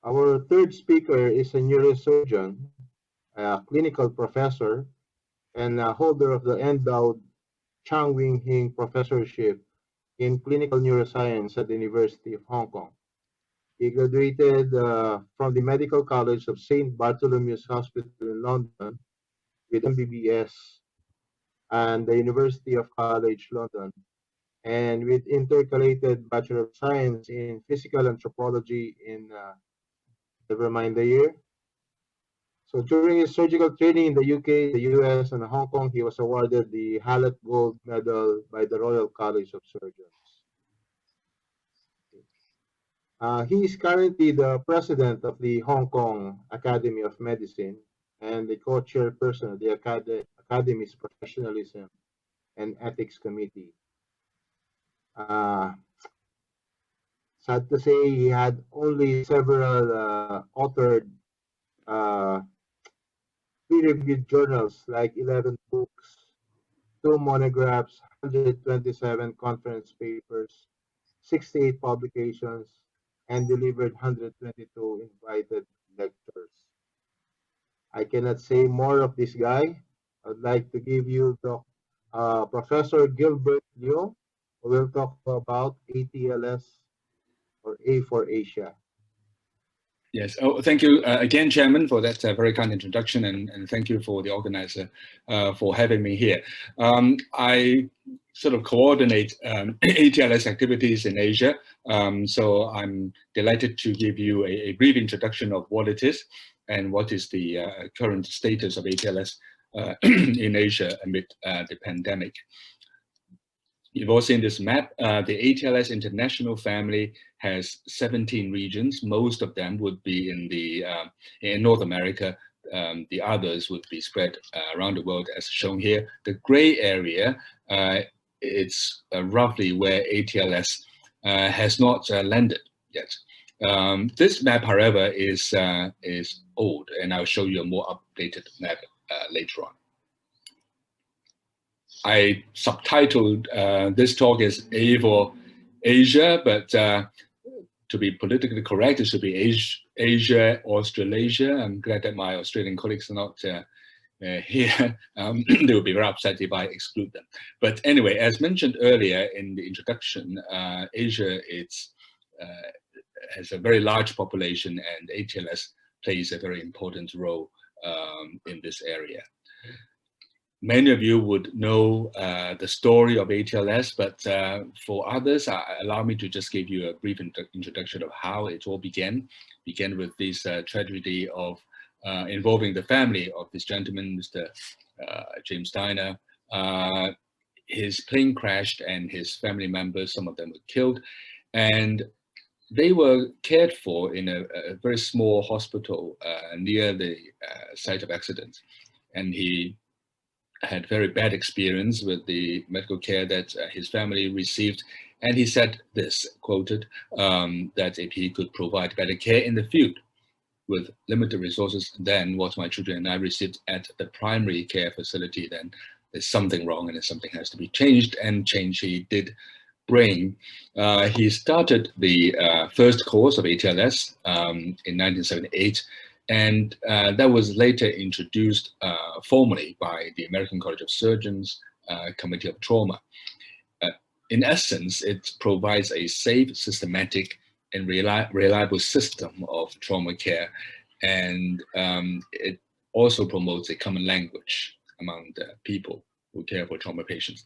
Our third speaker is a neurosurgeon, a clinical professor, and a holder of the endowed Chang Wing Hing Professorship in Clinical Neuroscience at the University of Hong Kong. He graduated from the Medical College of St. Bartholomew's Hospital in London with MBBS and the University of College London, and with intercalated Bachelor of Science in Physical Anthropology in, never mind the year. So during his surgical training in the UK, the US, and Hong Kong, he was awarded the Hallett Gold Medal by the Royal College of Surgeons. He is currently the president of the Hong Kong Academy of Medicine and the co-chairperson of the Academy's Professionalism and Ethics Committee. Uh, Sad to say, he had only several authored uh, peer-reviewed journals, like 11 books, 2 monographs, 127 conference papers, 68 publications, and delivered 122 invited lectures. I cannot say more of this guy. I'd like to give you Professor Gilbert Leung, who will talk about ATLS, or A for Asia. Yes. Oh, thank you again, Chairman, for that very kind introduction, and thank you for the organizer for having me here. I sort of coordinate ATLS activities in Asia, so I'm delighted to give you a brief introduction of what it is and what is the current status of ATLS in Asia amid the pandemic. You've all seen this map. The ATLS international family has 17 regions. Most of them would be in North America. The others would be spread around the world, as shown here. The gray area, it's roughly where ATLS has not landed yet. This map, however, is old, and I'll show you a more updated map later on. I subtitled this talk as A for Asia, but to be politically correct, it should be Asia, Australasia. I'm glad that my Australian colleagues are not here. They would be very upset if I exclude them. But anyway, as mentioned earlier in the introduction, Asia has a very large population, and ATLS plays a very important role in this area. Many of you would know the story of ATLS, but for others, allow me to just give you a brief introduction of how it all began. Began with this tragedy of involving the family of this gentleman, Mr. James Steiner. His plane crashed and his family members, some of them were killed, and they were cared for in a very small hospital near the site of accident. And he had very bad experience with the medical care that his family received. And he said this, quoted, that if he could provide better care in the field with limited resources than what my children and I received at the primary care facility, then there's something wrong and something has to be changed, and change he did bring. He started the first course of ATLS in 1978, and that was later introduced formally by the American College of Surgeons Committee of Trauma. In essence, it provides a safe, systematic, and reliable system of trauma care, and it also promotes a common language among the people who care for trauma patients.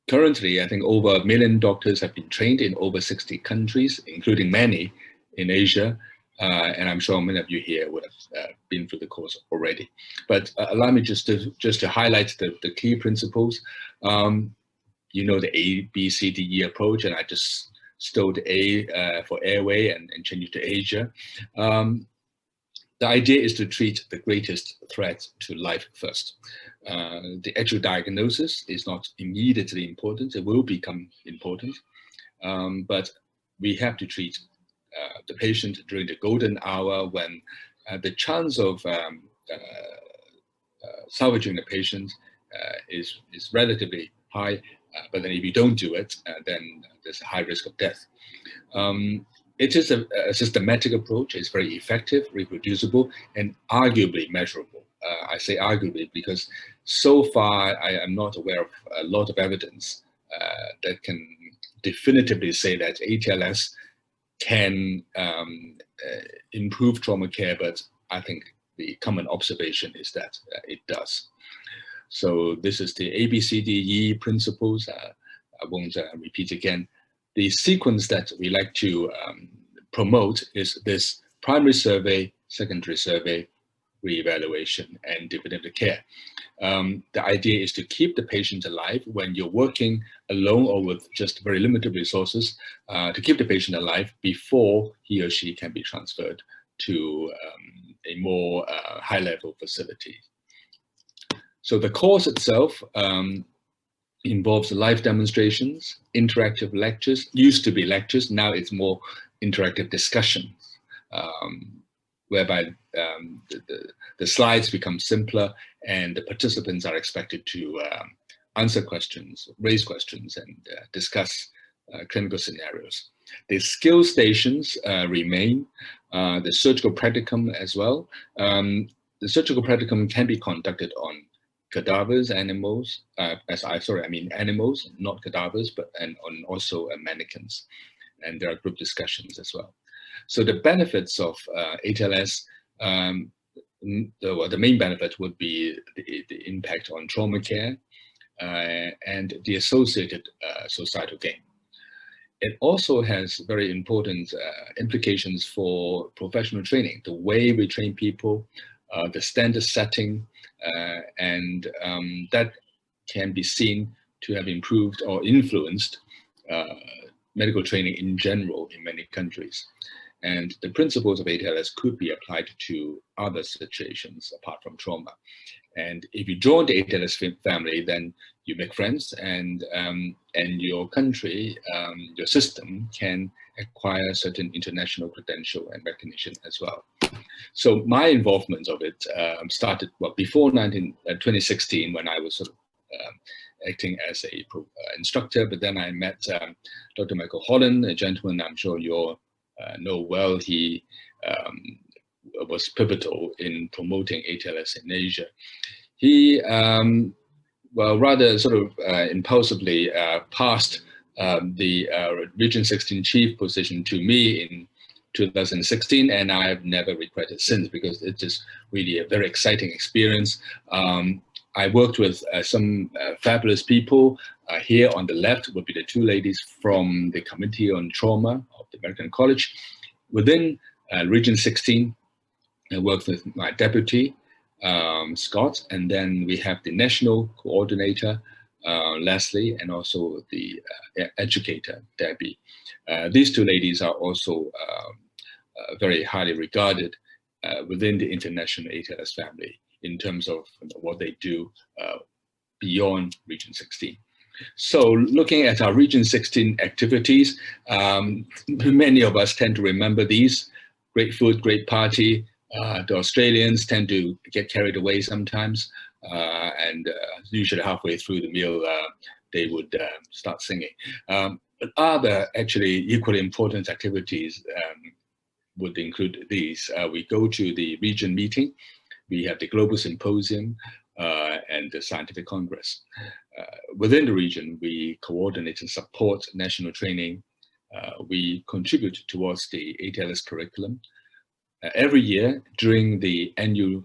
Currently, I think over 1 million doctors have been trained in over 60 countries, including many in Asia. And I'm sure many of you here would have been through the course already. But allow me just to highlight the key principles. You know the A, B, C, D, E approach, and I just stole the A for airway and changed it to Asia. The idea is to treat the greatest threat to life first. The actual diagnosis is not immediately important. It will become important, but we have to treat the patient during the golden hour when the chance of salvaging the patient is relatively high. But then if you don't do it, then there's a high risk of death. it is a systematic approach. It's very effective, reproducible, and arguably measurable. I say arguably because so far I am not aware of a lot of evidence that can definitively say that ATLS can improve trauma care, but I think the common observation is that it does. So this is the ABCDE principles. I won't repeat again. The sequence that we like to promote is this primary survey, secondary survey, reevaluation, and definitive care. The idea is to keep the patient alive when you're working alone or with just very limited resources, to keep the patient alive before he or she can be transferred to a more high-level facility. So the course itself involves live demonstrations, interactive lectures. Used to be lectures, now it's more interactive discussions, whereby the slides become simpler and the participants are expected to answer questions, raise questions, and discuss clinical scenarios. The skill stations remain, the surgical practicum as well. The surgical practicum can be conducted on cadavers, animals, animals, not cadavers, and on also mannequins. And there are group discussions as well. So the benefits of ATLS, the main benefit would be the impact on trauma care and the associated societal gain. It also has very important implications for professional training, the way we train people, the standard setting, and that can be seen to have improved or influenced medical training in general in many countries. And the principles of ATLS could be applied to other situations apart from trauma. And if you join the ATLS family, then you make friends, and your country, your system can acquire certain international credential and recognition as well. So my involvement of it started before 2016, when I was sort of acting as a instructor, but then I met Dr. Michael Holland, a gentleman I'm sure you all know well. He was pivotal in promoting ATLS in Asia. He, rather sort of impulsively passed the Region 16 chief position to me in 2016, and I've never regretted since, because it is really a very exciting experience. I worked with some fabulous people. Here on the left would be the two ladies from the Committee on Trauma of the American College. Within Region 16, I worked with my deputy, Scott, and then we have the national coordinator, Leslie, and also the educator, Debbie. These two ladies are also very highly regarded within the international ATLS family in terms of what they do beyond Region 16. So looking at our Region 16 activities, many of us tend to remember these: great food, great party. The Australians tend to get carried away sometimes, and usually halfway through the meal, they would start singing. But other actually equally important activities would include these. We go to the region meeting, we have the global symposium, and the scientific congress. Within the region, we coordinate and support national training. We contribute towards the ATLS curriculum. Every year during the annual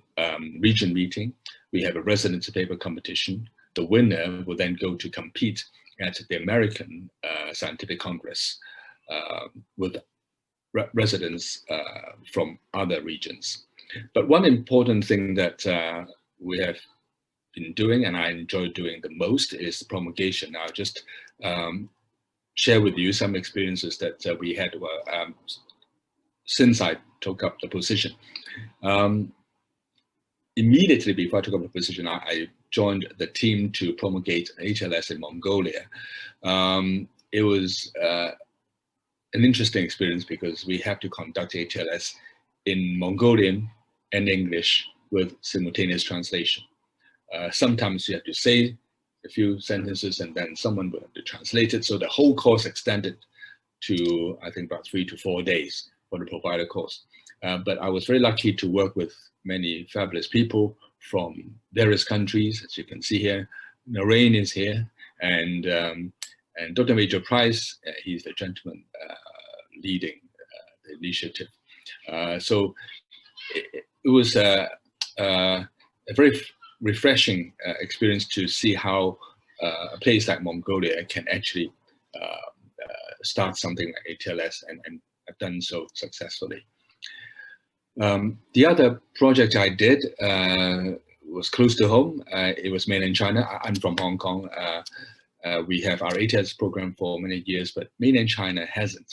region meeting, we have a residency paper competition. The winner will then go to compete at the American Scientific Congress with residents from other regions. But one important thing that we have been doing, and I enjoy doing the most, is promulgation. I'll just share with you some experiences that we had since I took up the position. Immediately before I took up the position, I joined the team to promulgate ATLS in Mongolia. It was an interesting experience because we have to conduct ATLS in Mongolian and English with simultaneous translation. Sometimes you have to say a few sentences and then someone will have to translate it. So the whole course extended to, I think, about 3 to 4 days for the provider course. But I was very lucky to work with many fabulous people from various countries, as you can see here. Noreen is here, and Dr. Major Price, he's the gentleman leading the initiative. So it was a very refreshing experience to see how a place like Mongolia can actually start something like ATLS and have done so successfully. The other project I did was close to home. It was mainland China. I'm from Hong Kong. We have our ATLS program for many years, but mainland China hasn't.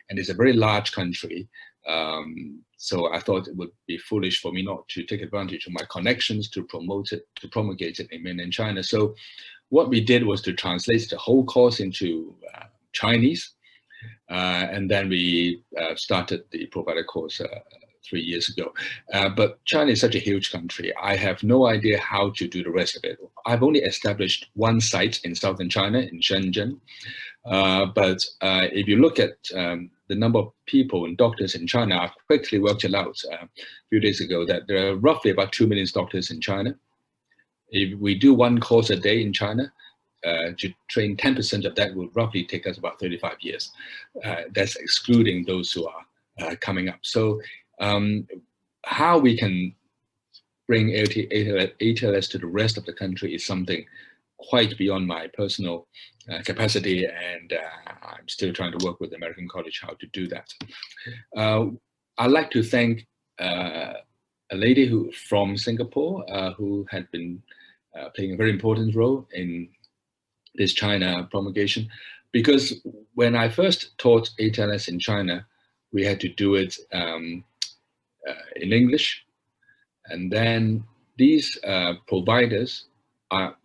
And it's a very large country. So I thought it would be foolish for me not to take advantage of my connections to promote it, to promulgate it in mainland China. So what we did was to translate the whole course into Chinese. And then we started the provider course 3 years ago. But China is such a huge country. I have no idea how to do the rest of it. I've only established one site in southern China, in Shenzhen. But if you look at the number of people and doctors in China, I quickly worked it out a few days ago that there are roughly about 2 million doctors in China. If we do one course a day in China, to train 10% of that will roughly take us about 35 years. That's excluding those who are coming up. So how we can bring ATLS to the rest of the country is something quite beyond my personal capacity, and I'm still trying to work with the American College how to do that. I'd like to thank a lady who from Singapore who had been playing a very important role in this China promulgation, because when I first taught ATLS in China, we had to do it in English, and then these providers are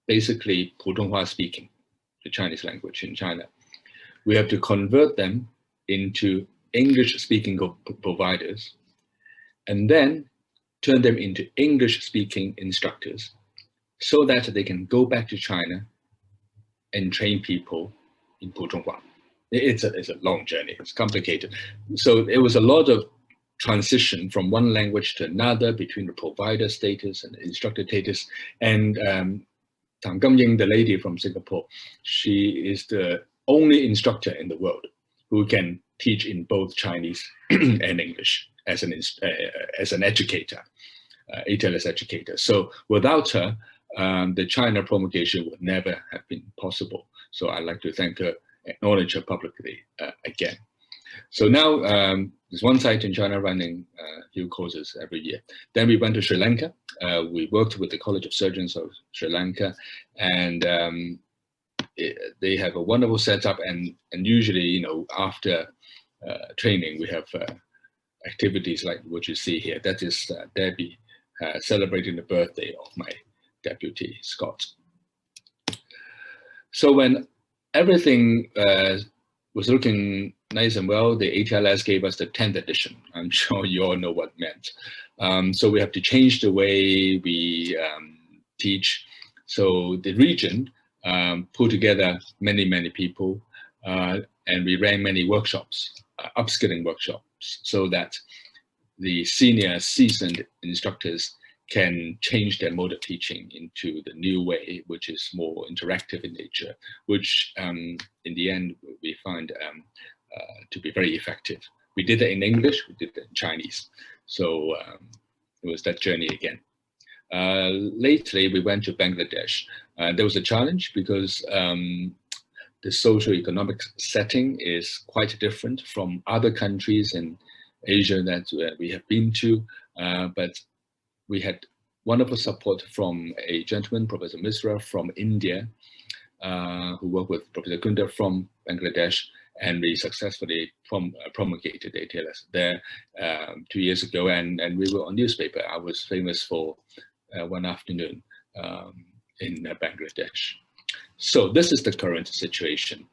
basically 普通话 speaking, the Chinese language in China. We have to convert them into English speaking providers, and then turn them into English speaking instructors so that they can go back to China and train people in 普通话. It's a long journey, it's complicated. So it was a lot of transition from one language to another between the provider status and the instructor status. And Tang Gamying, the lady from Singapore, she is the only instructor in the world who can teach in both Chinese and English as an educator, ATLS educator. So without her, the China promulgation would never have been possible. So I'd like to thank her, acknowledge her publicly again. So now there's one site in China running a few courses every year. Then we went to Sri Lanka. We worked with the College of Surgeons of Sri Lanka, and they have a wonderful setup. And usually, you know, after training, we have activities like what you see here. That is Debbie celebrating the birthday of my deputy, Scott. So when everything was looking nice and well, the ATLS gave us the 10th edition. I'm sure you all know what it meant. So we have to change the way we teach. So the region put together many people, and we ran many workshops, upskilling workshops, so that the senior seasoned instructors can change their mode of teaching into the new way, which is more interactive in nature, which in the end we find to be very effective. We did it in English, we did it in Chinese. So it was that journey again. Lately, we went to Bangladesh. There was a challenge because the socio-economic setting is quite different from other countries in Asia that we have been to, but we had wonderful support from a gentleman, Professor Misra from India, who worked with Professor Kunda from Bangladesh, and we successfully promulgated ATLS there 2 years ago, and we were on newspaper. I was famous for one afternoon in Bangladesh. So this is the current situation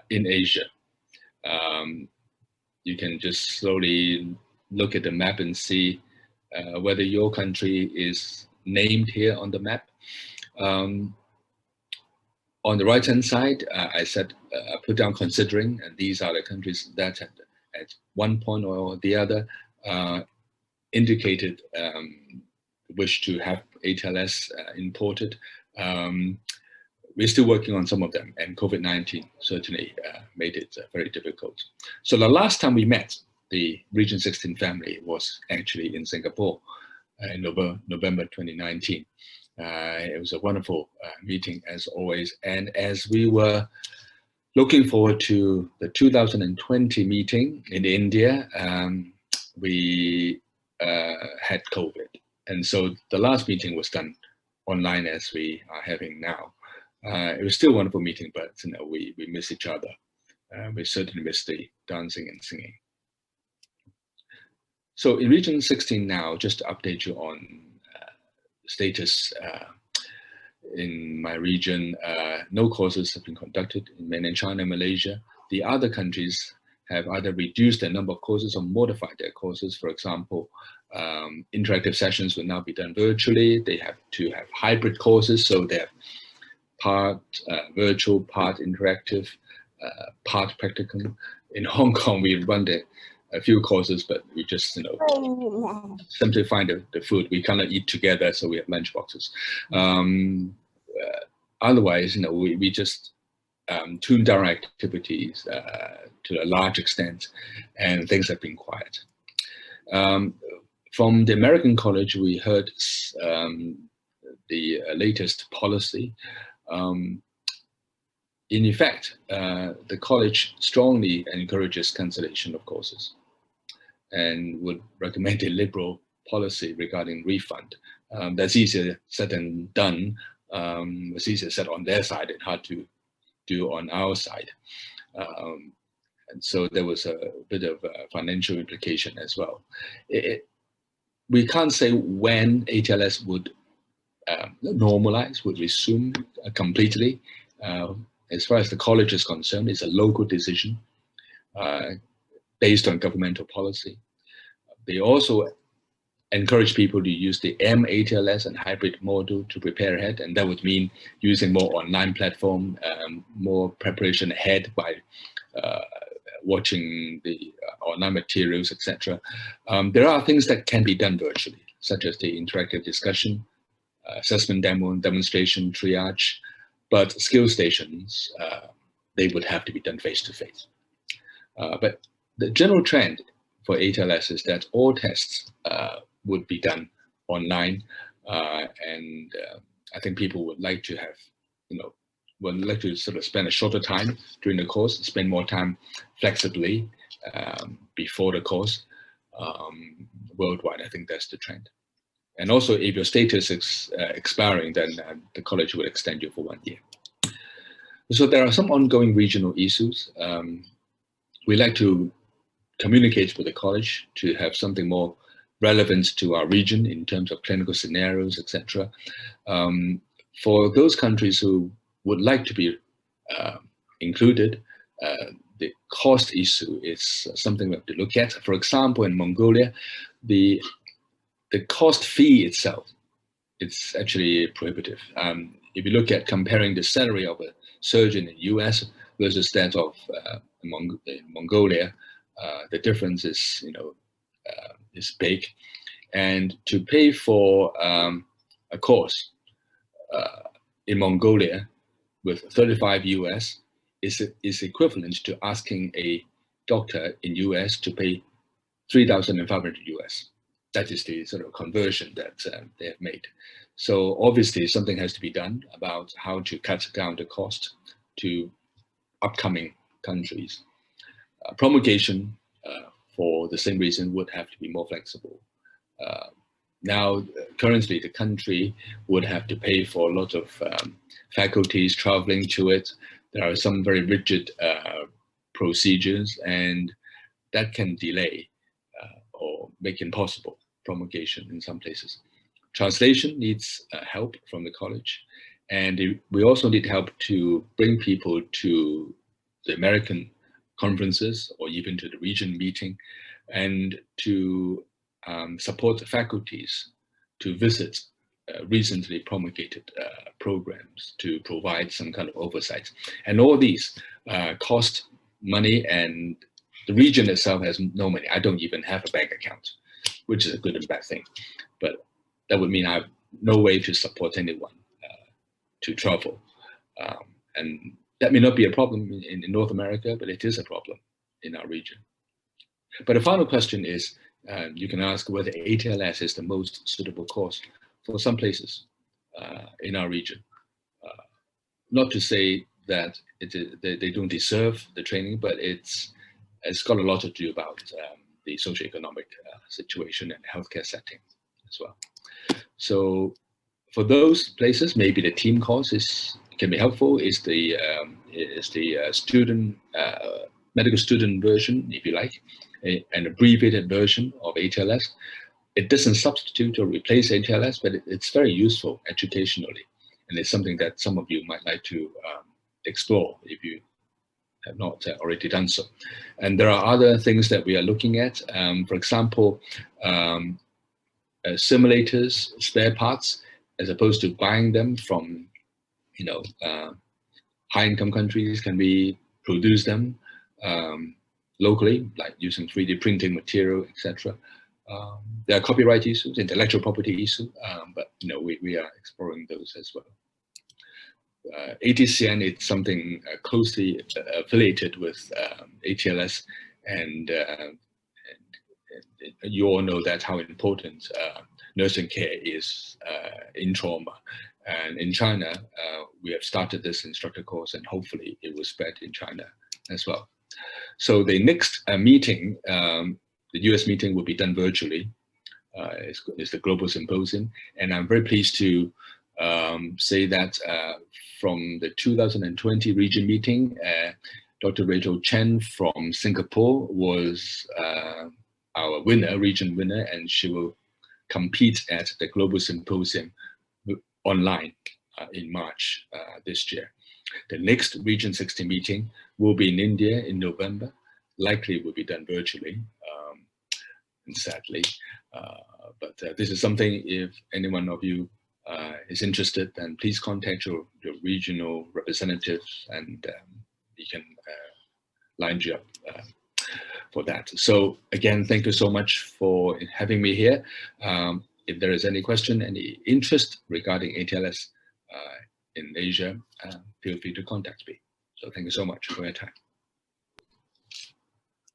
in Asia. You can just slowly look at the map and see whether your country is named here on the map. On the right-hand side, I said, put down considering, and these are the countries that at one point or the other indicated wish to have ATLS imported. We're still working on some of them, and COVID-19 certainly made it very difficult. So the last time we met, the Region 16 family was actually in Singapore in November 2019. It was a wonderful meeting as always, and as we were looking forward to the 2020 meeting in India, we had COVID, and so the last meeting was done online as we are having now. It was still a wonderful meeting, but you know, we miss each other. We certainly miss the dancing and singing. So in Region 16 now, just to update you on status in my region, no courses have been conducted in mainland China and Malaysia. The other countries have either reduced the number of courses or modified their courses. For example, interactive sessions will now be done virtually. They have to have hybrid courses, so they have part virtual, part interactive, part practical. In Hong Kong, we run a few courses, but we just, you know, simply find the food. We cannot eat together, so we have lunch boxes. Otherwise, you know, we just tune down our activities to a large extent, and things have been quiet. From the American College, we heard the latest policy. In effect, the college strongly encourages cancellation of courses and would recommend a liberal policy regarding refund. That's easier said than done. It's easier said on their side and hard to do on our side. And so there was a bit of a financial implication as well. We can't say when ATLS would normalize, would resume completely. As far as the college is concerned, it's a local decision based on governmental policy. They also encourage people to use the ATLS and hybrid model to prepare ahead, and that would mean using more online platform, more preparation ahead by watching the online materials, etc. There are things that can be done virtually, such as the interactive discussion, assessment demo, demonstration, triage, but skill stations, they would have to be done face-to-face. But the general trend for ATLS is that all tests would be done online, and I think people would like to have, you know, would like to sort of spend a shorter time during the course, spend more time flexibly before the course. Worldwide, I think that's the trend. And also, if your status is expiring, then the college will extend you for 1 year. So there are some ongoing regional issues. We like to communicate with the college to have something more relevant to our region in terms of clinical scenarios, etc. For those countries who would like to be included, the cost issue is something we have to look at. For example, in Mongolia, the cost fee itself, it's actually prohibitive. If you look at comparing the salary of a surgeon in the US versus that of Mongolia, the difference is, you know, is big. And to pay for a course in Mongolia with 35 US is equivalent to asking a doctor in US to pay 3,500 US. That is the sort of conversion that they have made. So obviously something has to be done about how to cut down the cost to upcoming countries. Promulgation, for the same reason, would have to be more flexible. Now, currently, the country would have to pay for a lot of faculties traveling to it. There are some very rigid procedures, and that can delay or make impossible promulgation in some places. Translation needs help from the college, and we also need help to bring people to the American conferences or even to the region meeting, and to support the faculties to visit recently promulgated programs to provide some kind of oversight. And all these cost money, and the region itself has no money. I don't even have a bank account, which is a good and bad thing. But that would mean I have no way to support anyone to travel. And that may not be a problem in North America, but it is a problem in our region. But the final question is, you can ask whether ATLS is the most suitable course for some places in our region. Not to say that they don't deserve the training, but it's got a lot to do about the socioeconomic situation and healthcare setting as well. So for those places, maybe the team course can be helpful. Is the student medical student version, if you like, an abbreviated version of ATLS. It doesn't substitute or replace ATLS, but it's very useful educationally, and it's something that some of you might like to explore if you have not already done so. And there are other things that we are looking at. For example, simulators, spare parts, as opposed to buying them from, high-income countries, can we produce them locally, like using 3D printing material, etc. There are copyright issues, intellectual property issues, but we are exploring those as well. ATCN is something closely affiliated with ATLS, and you all know that how important nursing care is in trauma. And in China, we have started this instructor course, and hopefully it will spread in China as well. So the next meeting, the US meeting, will be done virtually. It's the Global Symposium, and I'm very pleased to say that from the 2020 region meeting, Dr. Rachel Chen from Singapore was our winner, region winner, and she will compete at the Global Symposium online in March this year. The next Region 60 meeting will be in India in November. Likely will be done virtually, and sadly. But this is something, if any one of you is interested, then please contact your regional representatives, and we can line you up for that. So again, thank you so much for having me here. If there is any question, any interest regarding ATLS in Asia, feel free to contact me. So thank you so much for your time.